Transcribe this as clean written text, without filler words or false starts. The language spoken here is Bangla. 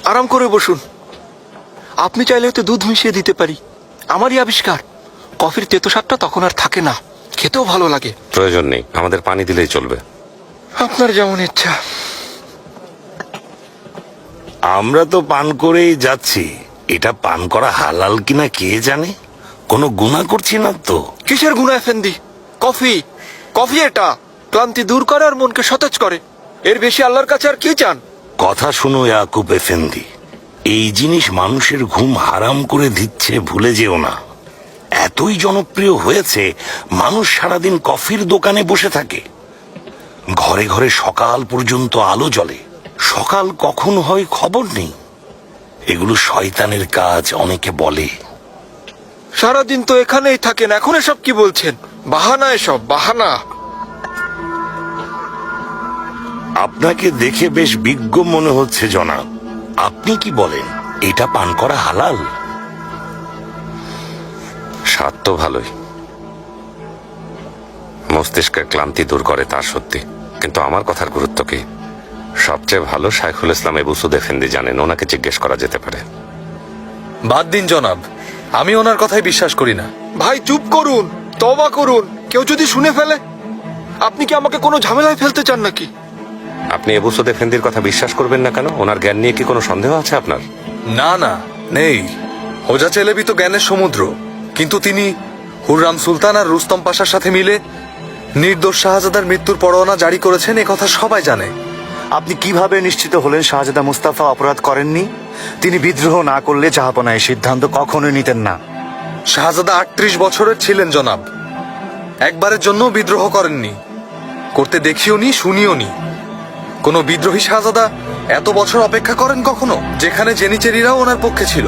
আরাম করে বসুন। আপনি চাইলে হয়তো দুধ মিশিয়ে দিতে পারি। আমারই আবিষ্কার। কফির তেতো স্বাদটা তখন আর থাকে না, খেতেও ভালো লাগে। প্রয়োজন নেই, আমাদের পানি দিলেই চলবে। আপনার যেমন ইচ্ছা। আমরা তো পান করেই যাচ্ছি, এটা পান করা হালাল কিনা কে জানে। কোনো গুনাহ করছি না তো। কিসের গুনাহ এফেন্দি? কফি, কফি এটা ক্লান্তি দূর করে আর মনকে সতেজ করে। এর বেশি আল্লাহর কাছে আর কি চান? কথা শুনো ইয়াকুব এফেন্দি, এই জিনিস মানুষের ঘুম হারাম করে দিচ্ছে, ভুলে যেও না। এতই জনপ্রিয় হয়েছে, মানুষ সারাদিন কফির দোকানে বসে থাকে। ঘরে ঘরে সকাল পর্যন্ত আলো জ্বলে। সকাল কখন হয় খবর নেই। এগুলো শয়তানের কাজ অনেকে বলে। সারাদিন তো এখানেই থাকেন, এখন এসব কি বলছেন? বাহানা, এসব বাহানা। আপনাকে দেখে বেশ বিজ্ঞ মনে হচ্ছে জনাব। আপনি কি বলেন, এটা পান করা হালাল? স্বাদ তো ভালোই, মস্তিষ্কের ক্লান্তি দূর করে তা সত্যি, কিন্তু আমার কথার গুরুত্ব কি? সবচেয়ে ভালো শাইখুল ইসলাম আবু সুদ এফেন্দি জানেন, ওনাকে জিজ্ঞেস করা যেতে পারে। বাদ দিন জনাব, আমি ওনার কথাই বিশ্বাস করি না। ভাই চুপ করুন, তওবা করুন। কেউ যদি শুনে ফেলে? আপনি কি আমাকে কোনো ঝামেলায় ফেলতে চান নাকি? আপনি আবু সুদ এফেন্দির কথা বিশ্বাস করবেন না কেন? ওনার জ্ঞান নিয়ে কি কোনো সন্দেহ আছে আপনার? না না, নেই। হোজা চেলেবি তো জ্ঞানের সমুদ্র, কিন্তু তিনি হুররাম সুলতান আর রুস্তম পাশার সাথে মিলে নির্দোষ শাহজাদার মৃত্যুর পরোয়ানা জারি করেছেন, এ কথা সবাই জানে। আপনি কিভাবে নিশ্চিত হলেন শাহজাদা মুস্তাফা অপরাধ করেননি? তিনি বিদ্রোহ না করলে জাহাপনা এই সিদ্ধান্ত কখনোই নিতেন না। শাহজাদা ৩৮ বছরের ছিলেন জনাব, একবারের জন্য বিদ্রোহ করেননি, করতে দেখিও নি, শুনিও নি। কোন বিদ্রোহী শাহজাদা এত বছর অপেক্ষা করেন কখনো, যেখানে জেনিচেরিরাও ওনার পক্ষে ছিল?